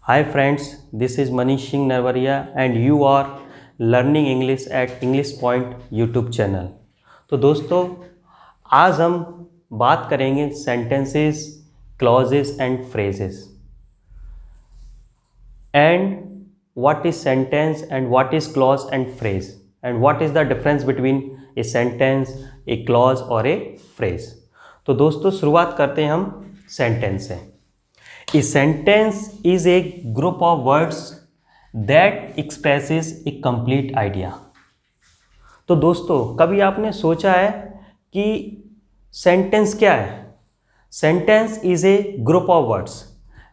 Hi friends, this is Manish Singh Narwaria and you are learning English at English Point YouTube channel. तो दोस्तों आज हम बात करेंगे sentences, clauses and phrases and what is sentence and what is clause and phrase and what is the difference between a sentence, A clause और ए phrase. तो दोस्तों शुरुआत करते हैं हम सेंटेंस से। A sentence is a group of words that expresses a complete idea। तो दोस्तों कभी आपने सोचा है कि सेंटेंस क्या है? Sentence is a group of words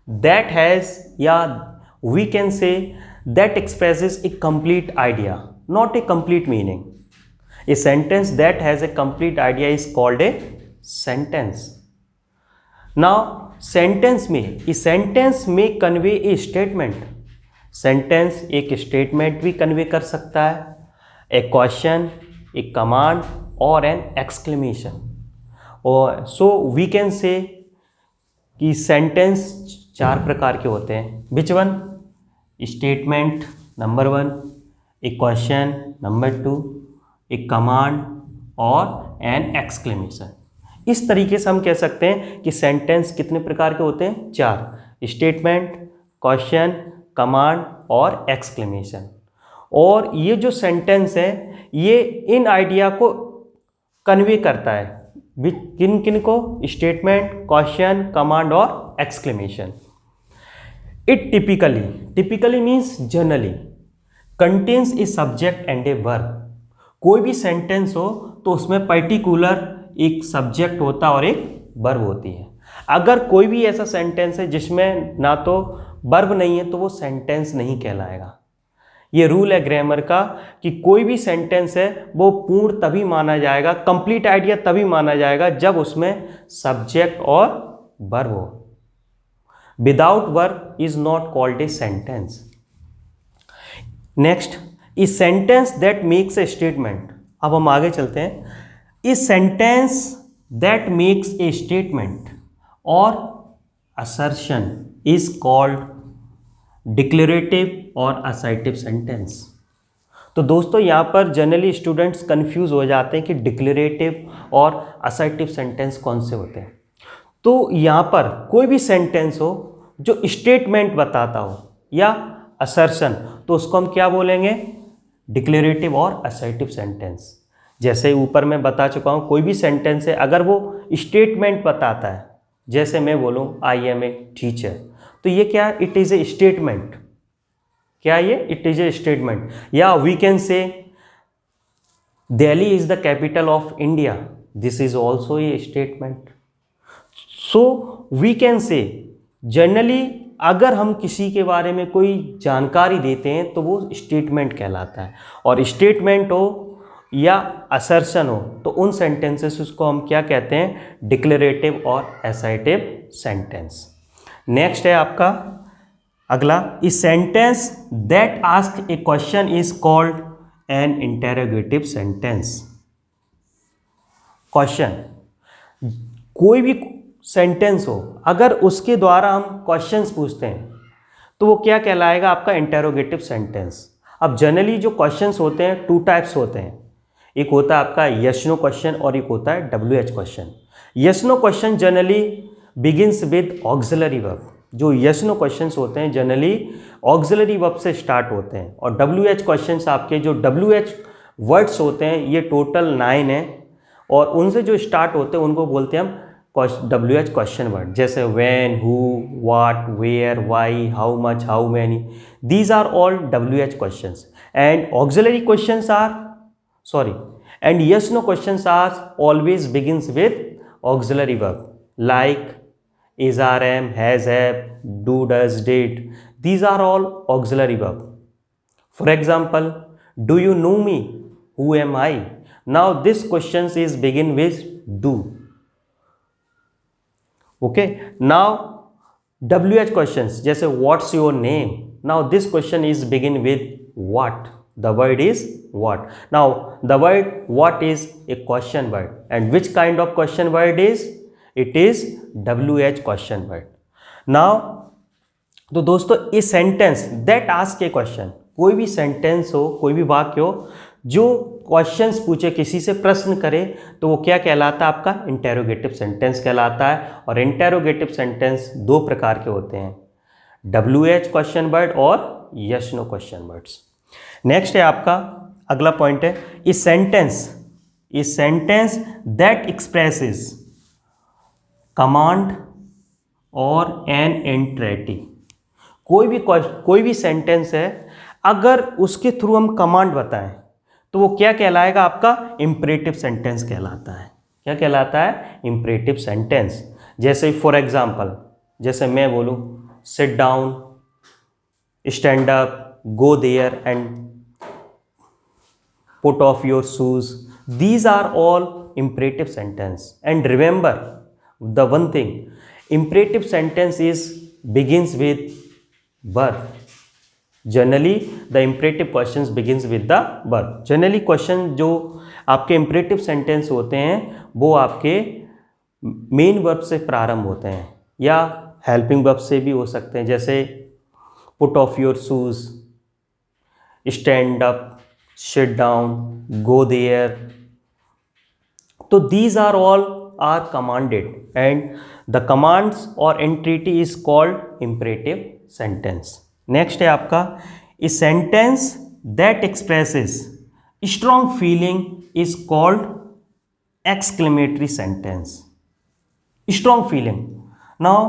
that has या we can say that expresses a complete idea, not a complete meaning. A sentence that has a complete idea is called a sentence. Now sentence में convey a statement. Sentence एक statement भी convey कर सकता है, a question, a command और an exclamation. और so we can से कि सेंटेंस चार प्रकार के होते हैं। Which one? Statement number 1, A question number 2, A command और एन एक्सक्लेमेशन। इस तरीके से हम कह सकते हैं कि सेंटेंस कितने प्रकार के होते हैं? 4, स्टेटमेंट, क्वेश्चन, कमांड और एक्सक्लेमेशन। और ये जो सेंटेंस है ये इन आइडिया को कन्वे करता है। किन किन को? स्टेटमेंट, क्वेश्चन, कमांड और exclamation. It typically means generally contains a subject and a verb. कोई भी सेंटेंस हो तो उसमें पर्टिकुलर एक सब्जेक्ट होता है और एक वर्ब होती है। अगर कोई भी ऐसा सेंटेंस है जिसमें ना तो वर्ब नहीं है तो वो सेंटेंस नहीं कहलाएगा। ये रूल है ग्रामर का कि कोई भी सेंटेंस है वो पूर्ण तभी माना जाएगा, कंप्लीट आइडिया तभी माना जाएगा जब उसमें सब्जेक्ट और वर्ब हो। Without verb is not called a sentence. Next, A sentence that makes a statement. अब हम आगे चलते हैं। A sentence that makes a statement or assertion is called declarative or assertive sentence। तो दोस्तों यहाँ पर जनरली स्टूडेंट्स कंफ्यूज हो जाते हैं कि डिक्लेरेटिव और असर्टिव सेंटेंस कौन से होते हैं। तो यहाँ पर कोई भी सेंटेंस हो जो स्टेटमेंट बताता हो या असर्शन, तो उसको हम क्या बोलेंगे? डिक्लेरेटिव और असर्टिव सेंटेंस। जैसे ऊपर मैं बता चुका हूँ, कोई भी सेंटेंस है अगर वो स्टेटमेंट बताता है, जैसे मैं बोलूँ आई एम ए टीचर, तो ये क्या? It is a statement. क्या ये? It is a statement. या we can say Delhi is the capital of India, this is also a statement. So we can say generally अगर हम किसी के बारे में कोई जानकारी देते हैं तो वो स्टेटमेंट कहलाता है। और स्टेटमेंट हो या असर्शन हो तो उन सेंटेंसेस को हम क्या कहते हैं? डिक्लेरेटिव और असर्टिव सेंटेंस। नेक्स्ट है आपका अगला, ए sentence that ask A question is called an interrogative sentence. Question, कोई भी सेंटेंस हो अगर उसके द्वारा हम क्वेश्चंस पूछते हैं तो वो क्या कहलाएगा? आपका इंटेरोगेटिव सेंटेंस। अब जनरली जो क्वेश्चंस होते हैं 2 टाइप्स होते हैं। एक होता है आपका यस नो क्वेश्चन और एक होता है WH question. Yes no question generally begins with auxiliary verb. जो यस नो क्वेश्चंस होते हैं जनरली ऑक्सिलरी वर्ब से स्टार्ट होते हैं। और WH क्वेश्चंस आपके जो WH वर्ड्स होते हैं ये टोटल 9 हैं और उनसे जो स्टार्ट होते हैं उनको बोलते हैं हम WH क्वेश्चन वर्ड। जैसे when, who, what, where, why, how much, how many, these are all WH questions. And auxiliary questions are and yes no questions are always begins with auxiliary verb like is, are, am, has, have, do, does, did. These are all auxiliary verb. For example, do you know me? Who am I? Now this questions is begin with do. Okay, now WH questions जैसे what's your name? Now this question is begin with what. The word is what. Now the word what is a question word, and which kind of question word is? It is WH question word. Now तो दोस्तों ए sentence that ask A question, कोई भी sentence हो, कोई भी वाक्य हो जो क्वेश्चंस पूछे, किसी से प्रश्न करे, तो वो क्या कहलाता है? आपका इंटेरोगेटिव सेंटेंस कहलाता है। और इंटेरोगेटिव सेंटेंस दो प्रकार के होते हैं, WH क्वेश्चन वर्ड और yes no question words. Next है आपका अगला पॉइंट है a sentence that expresses command और एन एंटिटी। कोई भी सेंटेंस है, अगर उसके थ्रू हम कमांड बताएं तो वो क्या कहलाएगा? आपका इंपरेटिव सेंटेंस कहलाता है। क्या कहलाता है? Imperative sentence. जैसे फॉर एग्जांपल, जैसे मैं बोलूं sit down, stand up, go there and put off your shoes, these are all imperative sentence. And remember the one thing, imperative sentence begins with verb. Generally the imperative questions begins with the verb. Generally question जो आपके imperative sentence होते हैं वो आपके main verb से प्रारंभ होते हैं या helping verb से भी हो सकते हैं, जैसे put off your shoes, stand up, sit down, go there. तो these are all are commanded and the commands or entity is called imperative sentence. Next है आपका a sentence that expresses strong feeling is called exclamatory sentence. Strong feeling. Now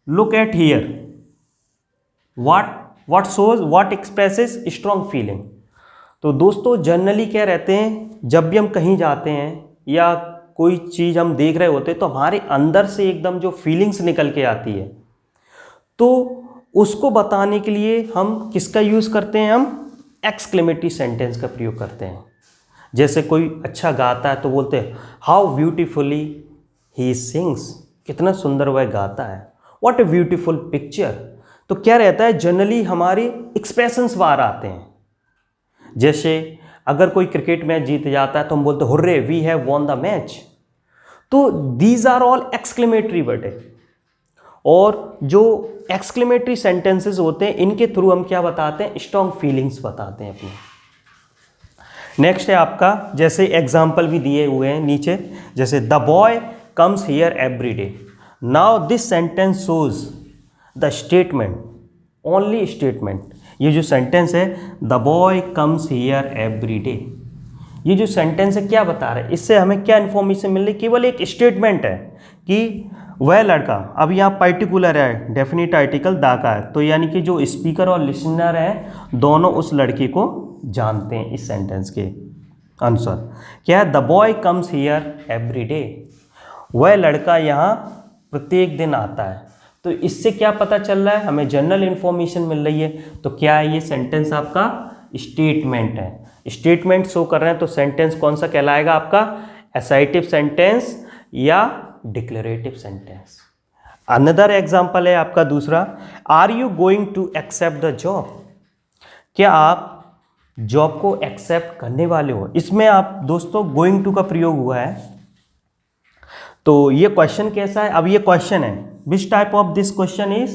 look at here. What expresses strong feeling? तो दोस्तों generally क्या रहते हैं, जब भी हम कहीं जाते हैं या कोई चीज़ हम देख रहे होते हैं तो हमारे अंदर से एकदम जो फीलिंग्स निकल के आती है, तो उसको बताने के लिए हम किसका यूज़ करते हैं? हम एक्सक्लेमेटरी सेंटेंस का प्रयोग करते हैं। जैसे कोई अच्छा गाता है तो बोलते हैं हाउ ब्यूटीफुली ही सिंग्स, कितना सुंदर वह गाता है, व्हाट ए ब्यूटीफुल पिक्चर। तो क्या रहता है, जनरली हमारे एक्सप्रेशंस बाहर आते हैं। जैसे अगर कोई क्रिकेट मैच जीत जाता है तो हम बोलते हैं hurray we have won the match. तो these are all exclamatory word है। और जो एक्सक्लेमेटरी सेंटेंसेस होते हैं इनके थ्रू हम क्या बताते हैं? स्ट्रॉन्ग फीलिंग्स बताते हैं अपनी। नेक्स्ट है आपका, जैसे एग्जाम्पल भी दिए हुए हैं नीचे, जैसे the boy comes here every day. Now this sentence shows the statement, only statement. ये जो सेंटेंस है the boy comes here every day, ये जो सेंटेंस है क्या बता रहा है? इससे हमें क्या इन्फॉर्मेशन मिल रही? केवल एक स्टेटमेंट है कि वह लड़का, अब यहाँ पर्टिकुलर है, डेफिनेट आर्टिकल द का है, तो यानी कि जो स्पीकर और लिसनर है दोनों उस लड़के को जानते हैं इस सेंटेंस के अनुसार। क्या है? The boy comes here every day, वह लड़का यहाँ प्रत्येक दिन आता है। तो इससे क्या पता चल रहा है? हमें जनरल इन्फॉर्मेशन मिल रही है। तो क्या है? ये सेंटेंस आपका स्टेटमेंट है, स्टेटमेंट शो कर रहे हैं। तो सेंटेंस कौन सा कहलाएगा आपका? असर्टिव सेंटेंस या डिक्लेरेटिव सेंटेंस। अनदर एग्जांपल है आपका दूसरा, are you going to accept the job, क्या आप जॉब को एक्सेप्ट करने वाले हो? इसमें आप दोस्तों गोइंग टू का प्रयोग हुआ है। तो ये क्वेश्चन कैसा है? अब ये क्वेश्चन है, which type of this question is,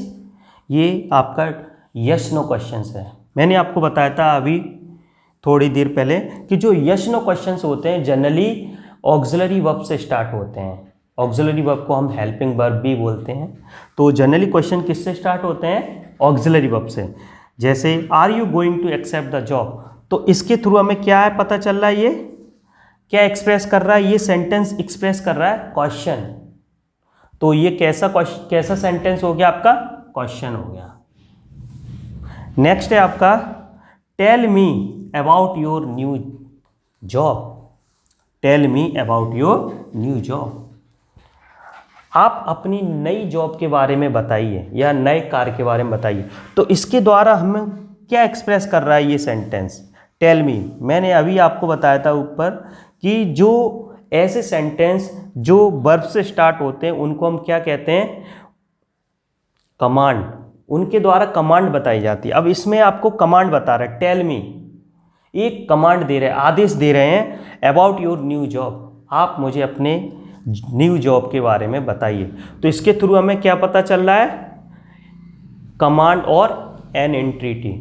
ये आपका यस नो क्वेश्चन है। मैंने आपको बताया था अभी थोड़ी देर पहले कि जो यस नो क्वेश्चन होते हैं जनरली ऑक्सिलरी वर्ब से स्टार्ट होते हैं। ऑक्सिलरी वर्ब को हम हेल्पिंग वर्ब भी बोलते हैं। तो जनरली क्वेश्चन किससे स्टार्ट होते हैं? ऑक्सिलरी वर्ब से। जैसे are you going to accept the job, तो इसके थ्रू हमें क्या है पता चल रहा है? ये क्या एक्सप्रेस कर रहा है? ये सेंटेंस एक्सप्रेस कर रहा है क्वेश्चन। तो ये कैसा सेंटेंस हो गया आपका? क्वेश्चन हो गया। नेक्स्ट है आपका, tell me about your new job, tell me about your new job, आप अपनी नई जॉब के बारे में बताइए या नए कार्य के बारे में बताइए। तो इसके द्वारा हमें क्या एक्सप्रेस कर रहा है ये सेंटेंस? Tell me. मैंने अभी आपको बताया था ऊपर कि जो ऐसे सेंटेंस जो वर्ब से स्टार्ट होते हैं उनको हम क्या कहते हैं? कमांड। उनके द्वारा कमांड बताई जाती है। अब इसमें आपको कमांड बता रहा है, टेल मी, एक कमांड दे रहे हैं, आदेश दे रहे हैं, अबाउट योर न्यू जॉब, आप मुझे अपने न्यू जॉब के बारे में बताइए। तो इसके थ्रू हमें क्या पता चल रहा है? कमांड और एन एंटिटी।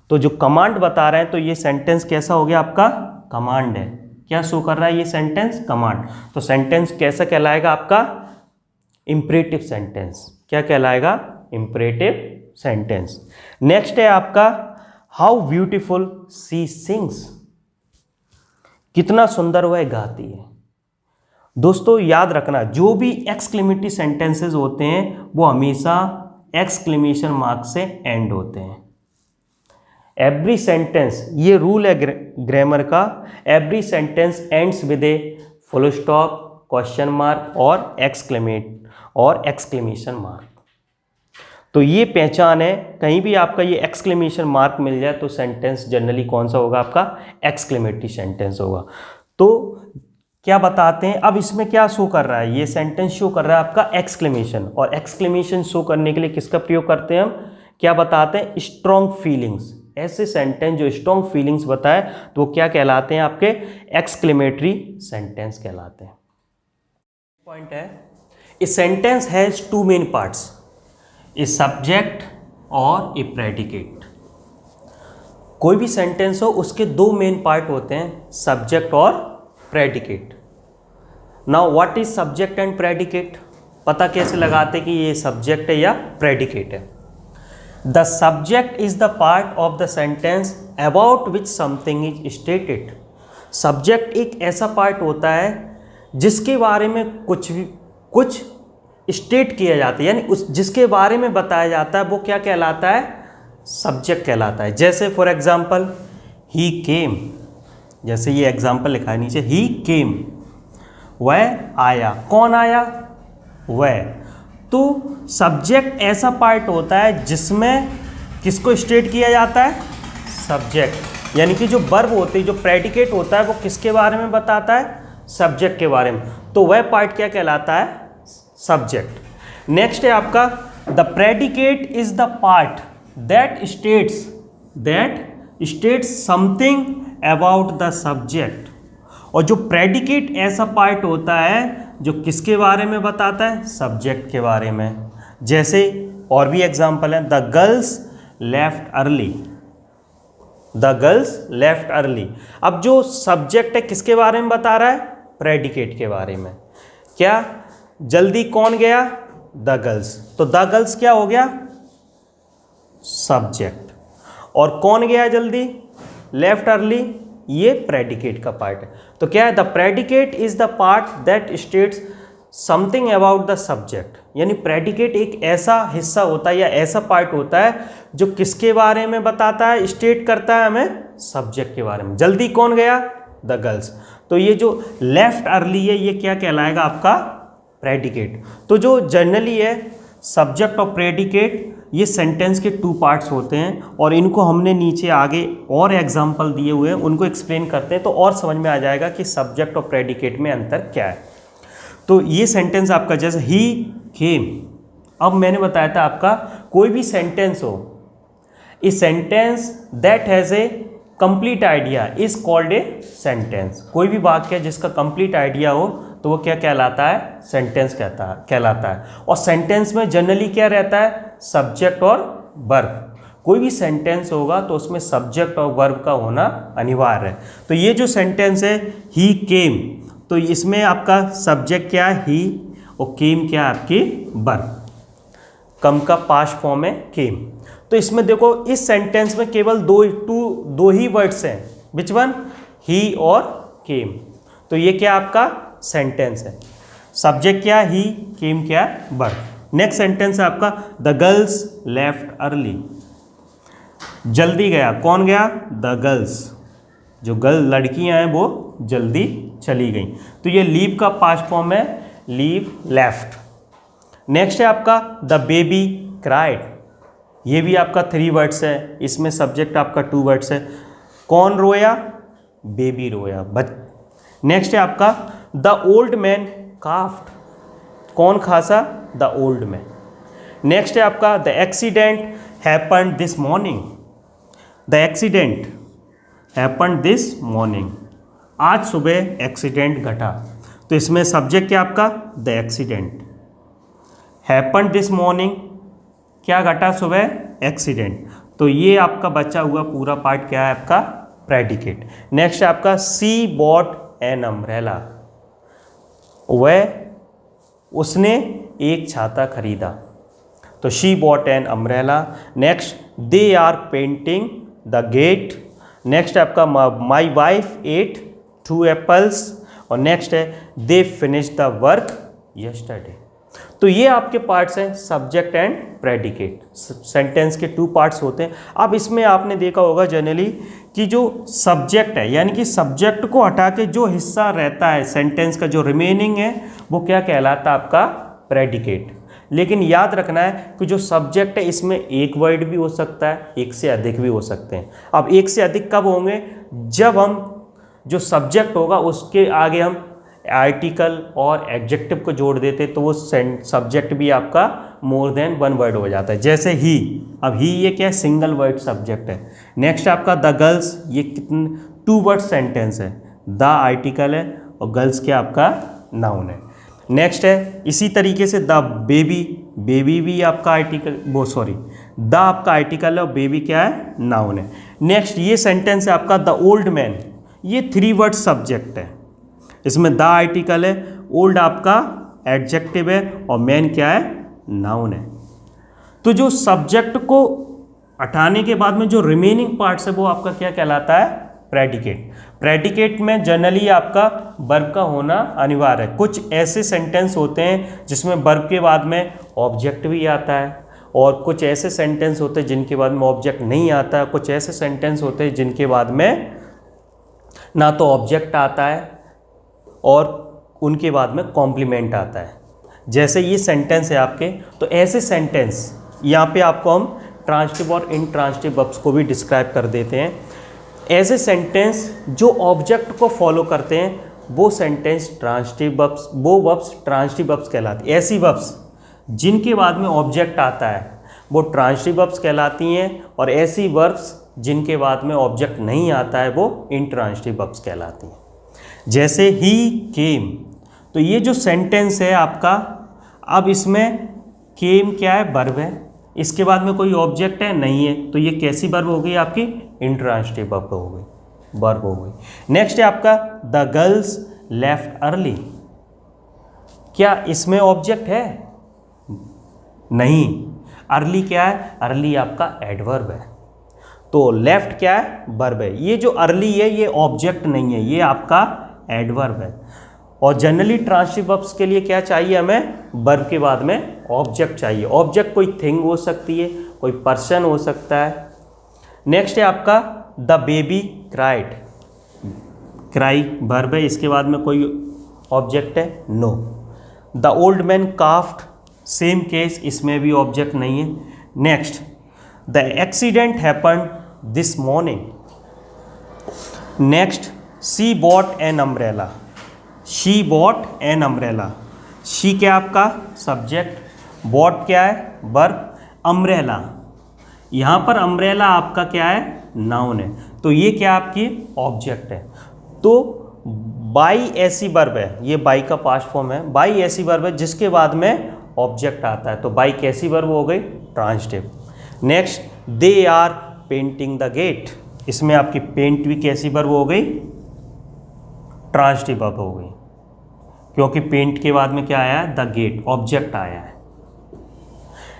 तो जो कमांड बता रहे हैं तो ये सेंटेंस कैसा हो गया आपका, कमांड है। क्या शो कर रहा है ये सेंटेंस, कमांड। तो सेंटेंस कैसा कहलाएगा आपका, इंपरेटिव सेंटेंस। क्या कहलाएगा, इंपरेटिव सेंटेंस। नेक्स्ट है आपका हाउ ब्यूटीफुल शी सिंग्स, कितना सुंदर वह गाती है। दोस्तों याद रखना, जो भी एक्सक्लेमेटरी सेंटेंसेस होते हैं वो हमेशा एक्सक्लेमेशन मार्क से एंड होते हैं। एवरी सेंटेंस, ये रूल है ग्रामर का, every sentence ends with a full stop, question mark और एक्सक्लेमेशन मार्क। तो ये पहचान है, कहीं भी आपका ये एक्सक्लेमेशन मार्क मिल जाए तो सेंटेंस जनरली कौन सा होगा आपका, एक्सक्लेमेटरी सेंटेंस होगा। तो क्या बताते हैं, अब इसमें क्या शो कर रहा है, ये सेंटेंस शो कर रहा है आपका एक्सक्लेमेशन, और एक्सक्लेमेशन शो करने के लिए किसका प्रयोग करते हैं हम, क्या बताते हैं, स्ट्रॉन्ग फीलिंग्स। ऐसे सेंटेंस जो स्ट्रॉन्ग फीलिंग्स बताए तो वो क्या कहलाते हैं, आपके एक्सक्लेमेटरी सेंटेंस कहलाते हैं। पॉइंट है, a sentence has two main parts, a subject और ए प्रेडिकेट। कोई भी सेंटेंस हो उसके दो मेन पार्ट होते हैं, सब्जेक्ट और predicate. Now what is subject and predicate, पता कैसे लगाते कि ये सब्जेक्ट है या प्रेडिकेट है। The subject is the part of the sentence about which something is stated. Subject एक ऐसा पार्ट होता है जिसके बारे में कुछ स्टेट किया जाता है, यानी उस जिसके बारे में बताया जाता है वो क्या कहलाता है, सब्जेक्ट कहलाता है। जैसे फॉर एग्जाम्पल ही केम, जैसे ये एग्जाम्पल लिखा है नीचे, ही केम, वह आया। कौन आया, वह। तो सब्जेक्ट ऐसा पार्ट होता है जिसमें किसको स्टेट किया जाता है, सब्जेक्ट। यानी कि जो वर्ब होती है, जो प्रेडिकेट होता है वो किसके बारे में बताता है, सब्जेक्ट के बारे में। तो वह पार्ट क्या कहलाता है, सब्जेक्ट। नेक्स्ट है आपका the predicate is the part that states something about the subject. और जो प्रेडिकेट ऐसा पार्ट होता है जो किसके बारे में बताता है, सब्जेक्ट के बारे में। जैसे और भी एग्जांपल है, the girls left early, the girls left early. अब जो सब्जेक्ट है किसके बारे में बता रहा है, प्रेडिकेट के बारे में। क्या, जल्दी कौन गया, द गर्ल्स। तो द गर्ल्स क्या हो गया, सब्जेक्ट। और कौन गया जल्दी, लेफ्ट अर्ली, ये प्रेडिकेट का पार्ट है। तो क्या है, the predicate is the part that states something about the subject. यानी प्रेडिकेट एक ऐसा हिस्सा होता है या ऐसा पार्ट होता है जो किसके बारे में बताता है, स्टेट करता है हमें, सब्जेक्ट के बारे में। जल्दी कौन गया, द गर्ल्स। तो ये जो लेफ्ट अर्ली है ये क्या कहलाएगा आपका, प्रेडिकेट। तो जो जनरली है सब्जेक्ट और प्रेडिकेट, ये सेंटेंस के टू पार्ट्स होते हैं, और इनको हमने नीचे आगे और एग्जांपल दिए हुए हैं, उनको एक्सप्लेन करते हैं तो और समझ में आ जाएगा कि सब्जेक्ट और प्रेडिकेट में अंतर क्या है। तो ये सेंटेंस आपका जैसे ही केम, अब मैंने बताया था आपका कोई भी सेंटेंस हो, ए sentence that has a complete idea is called a sentence. कोई भी वाक्य जिसका कंप्लीट आइडिया हो तो वो क्या कहलाता है, सेंटेंस कहलाता है। और सेंटेंस में जनरली क्या रहता है, सब्जेक्ट और वर्ब। कोई भी सेंटेंस होगा तो उसमें सब्जेक्ट और वर्ब का होना अनिवार्य है। तो ये जो सेंटेंस है ही केम, तो इसमें आपका सब्जेक्ट क्या है, ही, और केम क्या है आपकी, वर्ब। कम का पास्ट फॉर्म है केम। तो इसमें देखो इस सेंटेंस में केवल दो ही वर्ड्स हैं, विच वन, ही और केम। तो ये क्या आपका सेंटेंस है, सब्जेक्ट क्या, ही, केम क्या, वर्ब। नेक्स्ट सेंटेंस है आपका द गर्ल्स लेफ्ट अर्ली, जल्दी गया। कौन गया, द गर्ल्स। जो गर्ल लड़कियां हैं वो जल्दी चली गई। तो ये लीव का पास्ट फॉर्म है, लीव लेफ्ट। नेक्स्ट है आपका द बेबी क्राइड, ये भी आपका 3 वर्ड्स है, इसमें सब्जेक्ट आपका 2 वर्ड्स है। कौन रोया, बेबी रोया। नेक्स्ट है आपका द ओल्ड मैन काफ्ड, कौन खांसा, द ओल्ड मैन। नेक्स्ट है आपका the accident happened this morning, the accident happened this morning, आज सुबह एक्सीडेंट घटा। तो इसमें सब्जेक्ट क्या आपका, the accident. Happened this morning, क्या घटा सुबह, एक्सीडेंट। तो ये आपका बचा हुआ पूरा पार्ट क्या है आपका प्रेडिकेट। नेक्स्ट है आपका सी बॉट एन अम्ब्रेला, वह उसने एक छाता खरीदा, तो she bought an umbrella. Next they are painting the gate. Next है आपका माई वाइफ एट 2 एप्पल्स। और नेक्स्ट है they finish the work yesterday. तो ये आपके पार्ट्स हैं सब्जेक्ट एंड प्रेडिकेट। सेंटेंस के 2 पार्ट्स होते हैं। अब इसमें आपने देखा होगा जनरली कि जो सब्जेक्ट है यानी कि सब्जेक्ट को हटा के जो हिस्सा रहता है सेंटेंस का जो रिमेनिंग है वो क्या कहलाता है आपका प्रेडिकेट। लेकिन याद रखना है कि जो सब्जेक्ट है इसमें एक वर्ड भी हो सकता है, एक से अधिक भी हो सकते हैं। अब एक से अधिक कब होंगे, जब हम जो सब्जेक्ट होगा उसके आगे हम आर्टिकल और एडजेक्टिव को जोड़ देते तो वो सब्जेक्ट भी आपका मोर देन 1 वर्ड हो जाता है। जैसे ही, अब ही ये क्या है सिंगल वर्ड सब्जेक्ट है। नेक्स्ट आपका द गर्ल्स, ये कितने 2 वर्ड सेंटेंस है, द आर्टिकल है और गर्ल्स क्या आपका नाउन है। नेक्स्ट है इसी तरीके से द बेबी, बेबी भी आपका आर्टिकल द आपका आर्टिकल है और बेबी क्या है नाउन है। नेक्स्ट ये सेंटेंस है आपका द ओल्ड मैन, ये 3 वर्ड सब्जेक्ट है, इसमें द आर्टिकल है, ओल्ड आपका एडजेक्टिव है और मैन क्या है नाउन है। तो जो सब्जेक्ट को हटाने के बाद में जो रिमेनिंग पार्ट्स है वो आपका क्या कहलाता है प्रेडिकेट। प्रेडिकेट में जनरली आपका वर्ब का होना अनिवार्य है। कुछ ऐसे सेंटेंस होते हैं जिसमें वर्ब के बाद में ऑब्जेक्ट भी आता है और कुछ ऐसे सेंटेंस होते हैं जिनके बाद में ऑब्जेक्ट नहीं आता है। कुछ ऐसे सेंटेंस होते हैं जिनके बाद में ना तो ऑब्जेक्ट आता है और उनके बाद में कॉम्प्लीमेंट आता है। जैसे ये सेंटेंस है आपके, तो ऐसे सेंटेंस यहाँ पे आपको हम ट्रांसिटिव और इनट्रांसिटिव वर्ब्स को भी डिस्क्राइब कर देते हैं। ऐसे सेंटेंस जो ऑब्जेक्ट को फॉलो करते हैं वो सेंटेंस ट्रांसिटिव वर्ब्स, वो वर्ब्स ट्रांसिटिव वर्ब्स कहलाती हैं। ऐसी वर्ब्स जिनके बाद में ऑब्जेक्ट आता है वो ट्रांसिटिव वर्ब्स कहलाती हैं और ऐसी वर्ब्स जिनके बाद में ऑब्जेक्ट नहीं आता है वो इनट्रांसिटिव वर्ब्स कहलाती हैं। जैसे ही केम, तो ये जो सेंटेंस है आपका, अब इसमें केम क्या है वर्ब है, इसके बाद में कोई ऑब्जेक्ट है नहीं है, तो ये कैसी वर्ब हो गई आपकी इंट्रांसिटिव वर्ब हो गई, वर्ब हो गई। नेक्स्ट है आपका द गर्ल्स लेफ्ट अर्ली, क्या इसमें ऑब्जेक्ट है नहीं, अर्ली क्या है, अर्ली आपका एडवर्ब है, तो लेफ्ट क्या है वर्ब है। ये जो अर्ली है ये ऑब्जेक्ट नहीं है, ये आपका एडवर्ब है। और जनरली ट्रांसिटिव वर्ब्स के लिए क्या चाहिए हमें, वर्ब के बाद में ऑब्जेक्ट चाहिए। ऑब्जेक्ट कोई थिंग हो सकती है, कोई पर्सन हो सकता है। नेक्स्ट है आपका the baby cried, cry verb है, इसके बाद में कोई ऑब्जेक्ट है no. The old man coughed, same case, इसमें भी ऑब्जेक्ट नहीं है। Next the accident happened this morning. Next she bought an umbrella, she bought an umbrella, she क्या आपका सब्जेक्ट, बॉट क्या है वर्ब, अम्ब्रेला, यहाँ पर अम्ब्रेला आपका क्या है नाउन है, तो ये क्या आपकी ऑब्जेक्ट है। तो बाई ऐसी वर्ब है, ये बाई का पास्ट फॉर्म है, बाई ऐसी वर्ब है जिसके बाद में ऑब्जेक्ट आता है, तो बाई कैसी वर्ब हो गई transitive. Next they are painting the gate, इसमें आपकी पेंट भी कैसी वर्ब हो गई ट्रांसिटिव वर्ब हो गई, क्योंकि पेंट के बाद में क्या आया है द गेट, ऑब्जेक्ट आया है।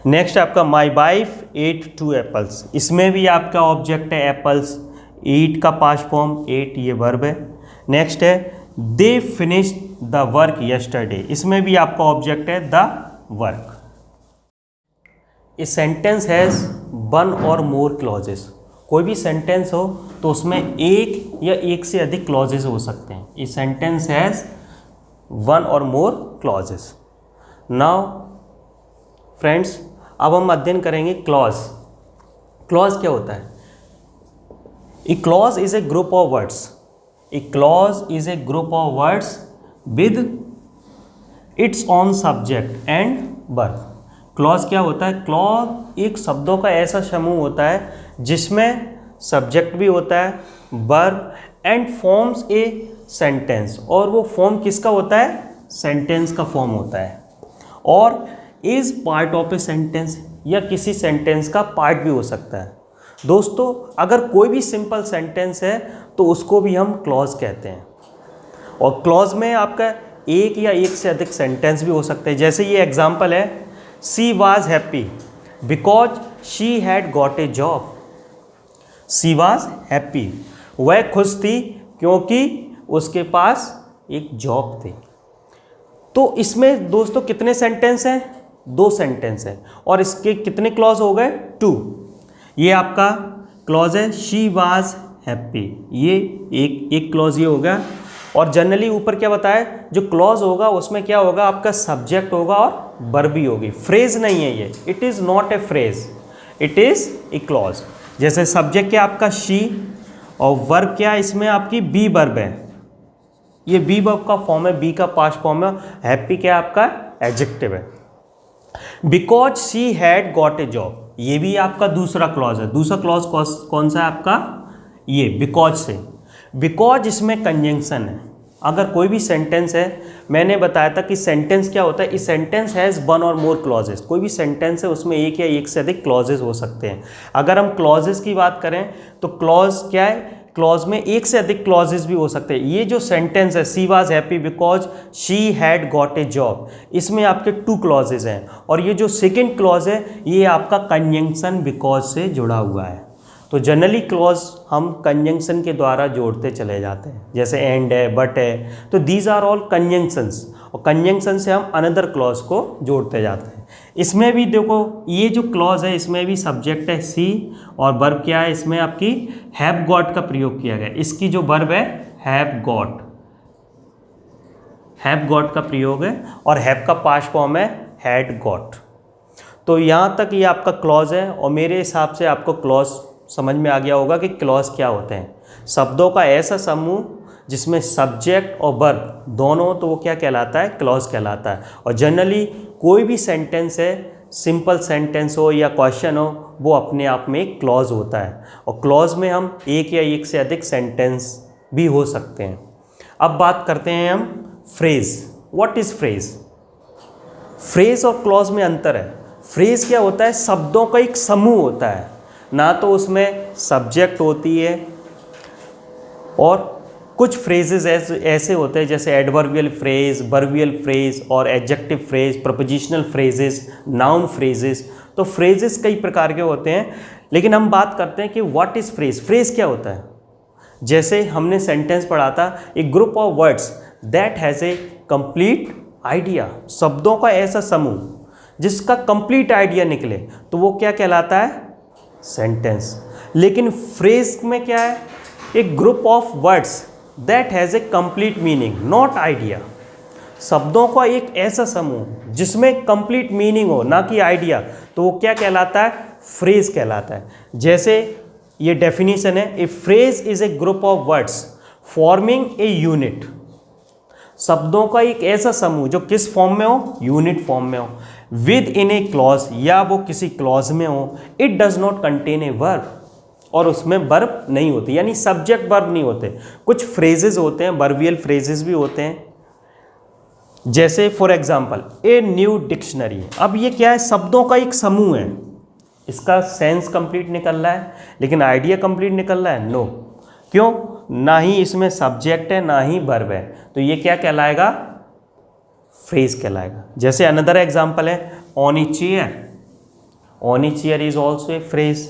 नेक्स्ट आपका माई वाइफ एट 2 एप्पल्स, इसमें भी आपका ऑब्जेक्ट है एप्पल्स, ईट का पास्ट फॉर्म, एट ये वर्ब है। नेक्स्ट है they finish the work yesterday, इसमें भी आपका ऑब्जेक्ट है the work. A sentence has 1 और मोर क्लॉजेस, कोई भी सेंटेंस हो तो उसमें एक या एक से अधिक क्लॉजेस हो सकते हैं। ए सेंटेंस हैज़ 1 और मोर क्लॉजेस। नाउ फ्रेंड्स, अब हम अध्ययन करेंगे क्लॉज। क्लॉज क्या होता है? ए clause is a group of words, A clause is a group of words with its on subject and verb. Clause क्या होता है? क्लॉज एक शब्दों का ऐसा समूह होता है जिसमें सब्जेक्ट भी होता है, verb and forms a sentence, और वो फॉर्म किसका होता है? सेंटेंस का फॉर्म होता है, और is part of a sentence, या किसी सेंटेंस का पार्ट भी हो सकता है। दोस्तों अगर कोई भी सिंपल सेंटेंस है तो उसको भी हम क्लॉज कहते हैं। और क्लॉज में आपका एक या एक से अधिक सेंटेंस भी हो सकते हैं। जैसे ये एग्जांपल है, she was happy because she had got a job. She was happy, वह खुश थी क्योंकि उसके पास एक जॉब थी। तो इसमें दोस्तों कितने सेंटेंस हैं? 2 सेंटेंस हैं। और इसके कितने क्लॉज हो गए? 2। ये आपका क्लॉज है शी वाज हैप्पी, ये एक क्लॉज ये हो गया। और जनरली ऊपर क्या बताया, जो क्लॉज होगा उसमें क्या होगा, आपका सब्जेक्ट होगा और वर्ब भी होगी। फ्रेज नहीं है ये, it is not a phrase, it is A clause. जैसे सब्जेक्ट क्या आपका शी और वर्ब क्या है, इसमें आपकी बी वर्ब है, ये बी वर्ब का फॉर्म है, बी का पास्ट फॉर्म है। हैप्पी क्या आपका एडजेक्टिव है। Because she had got a job, ये भी आपका दूसरा क्लॉज है। दूसरा क्लॉज कौन सा है आपका? ये बिकॉज से। बिकॉज इसमें कंजंक्शन है। अगर कोई भी सेंटेंस है, मैंने बताया था कि सेंटेंस क्या होता है, इस सेंटेंस हैज़ 1 और मोर क्लॉजेस। कोई भी सेंटेंस है उसमें एक या एक से अधिक क्लॉजेस हो सकते हैं। अगर हम क्लॉजेस की बात करें तो क्लॉज क्या है, क्लॉज में एक से अधिक क्लॉजेस भी हो सकते हैं। ये जो सेंटेंस है she was happy because she had got a job, इसमें आपके 2 क्लॉजेस हैं। और ये जो सेकंड क्लॉज है ये आपका कंजंक्शन बिकॉज से जुड़ा हुआ है। तो जनरली क्लॉज हम कंजंक्शन के द्वारा जोड़ते चले जाते हैं, जैसे एंड है, बट है, तो दीज आर ऑल कंजंक्शंस। और कंजंक्शन से हम अनदर क्लॉज को जोड़ते जाते हैं। इसमें भी देखो ये जो क्लॉज है इसमें भी सब्जेक्ट है सी और वर्ब क्या है, इसमें आपकी हैव गॉट का प्रयोग किया गया। इसकी जो वर्ब है हैव गॉट का प्रयोग है और हैव का पास्ट फॉर्म है हैड गॉट। तो यहाँ तक ये आपका क्लॉज है। और मेरे हिसाब से आपको क्लॉज समझ में आ गया होगा कि क्लॉज क्या होते हैं। शब्दों का ऐसा समूह जिसमें सब्जेक्ट और वर्ब दोनों, तो वो क्या कहलाता है, क्लॉज कहलाता है। और जनरली कोई भी सेंटेंस है, सिंपल सेंटेंस हो या क्वेश्चन हो, वो अपने आप में एक क्लॉज होता है। और क्लॉज में हम एक या एक से अधिक सेंटेंस भी हो सकते हैं। अब बात करते हैं हम phrase. What is phrase? Phrase और क्लॉज में अंतर है। फ्रेज क्या होता है, शब्दों का एक समूह होता है, ना तो उसमें सब्जेक्ट होती है। और कुछ फ्रेजेस ऐसे होते हैं जैसे एडवर्बियल फ्रेज, वर्बियल फ्रेज और adjective phrase, prepositional phrases, noun phrases. तो फ्रेजेस कई प्रकार के होते हैं। लेकिन हम बात करते हैं कि व्हाट इज़ फ्रेज। फ्रेज क्या होता है? जैसे हमने सेंटेंस पढ़ा था, a group of words that has a complete idea. शब्दों का ऐसा समूह जिसका कंप्लीट आइडिया निकले, तो वो क्या कहलाता है, सेंटेंस। लेकिन फ्रेज में क्या है, एक group of words that has a complete meaning not idea. शब्दों का एक ऐसा समूह जिसमें कंप्लीट मीनिंग हो, ना कि आइडिया, तो वो क्या कहलाता है, फ्रेज कहलाता है। जैसे ये डेफिनेशन है, ए phrase is a group of words forming a unit. शब्दों का एक ऐसा समूह जो किस फॉर्म में हो, यूनिट फॉर्म में हो, विद इन ए क्लॉज, या वो किसी क्लॉज में हो। It does not contain a verb, और उसमें वर्ब नहीं होती, यानी सब्जेक्ट वर्ब नहीं होते। कुछ फ्रेजेस होते हैं, वर्बियल फ्रेजेस भी होते हैं। जैसे for example a new dictionary. अब ये क्या है, शब्दों का एक समूह है, इसका सेंस कंप्लीट निकल रहा है लेकिन आइडिया कंप्लीट निकल रहा है, नो। क्यों? ना ही इसमें सब्जेक्ट है ना ही वर्ब है, तो ये क्या कहलाएगा, फ्रेज कहलाएगा। जैसे अनदर एग्जांपल है on a chair. On a chair is also A phrase.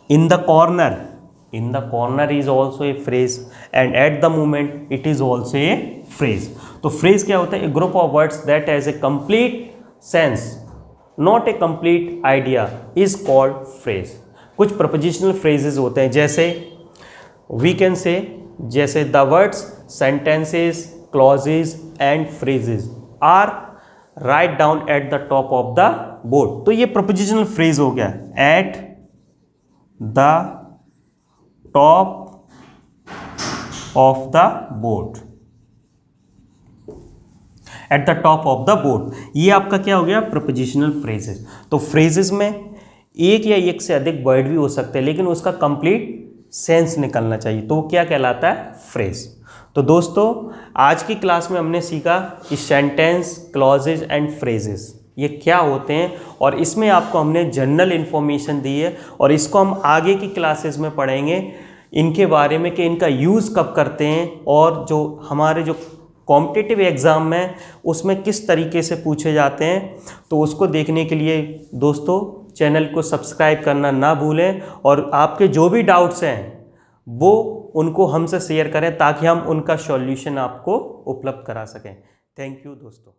In the corner is also a phrase, and at the moment it is also a phrase. तो phrase क्या होता है, a group of words that has a complete sense not a complete idea is called phrase. कुछ prepositional phrases होते हैं, जैसे we can say, जैसे the words sentences, clauses and phrases are write down at the top of the board. तो ये prepositional phrase हो गया, at the top of the board, at the top of the board, ये आपका क्या हो गया, प्रपोजिशनल फ्रेजेस। तो फ्रेजेस में एक या एक से अधिक वर्ड भी हो सकते हैं लेकिन उसका कंप्लीट सेंस निकलना चाहिए, तो वो क्या कहलाता है, फ्रेज। तो दोस्तों आज की क्लास में हमने सीखा कि सेंटेंस, क्लॉजेज एंड फ्रेजेस ये क्या होते हैं, और इसमें आपको हमने जनरल इन्फॉर्मेशन दी है और इसको हम आगे की क्लासेस में पढ़ेंगे इनके बारे में कि इनका यूज़ कब करते हैं और जो हमारे जो कॉम्पिटिटिव एग्ज़ाम में उसमें किस तरीके से पूछे जाते हैं। तो उसको देखने के लिए दोस्तों चैनल को सब्सक्राइब करना ना भूलें और आपके जो भी डाउट्स हैं वो उनको हमसे शेयर करें ताकि हम उनका सॉल्यूशन आपको उपलब्ध करा सकें। थैंक यू दोस्तों।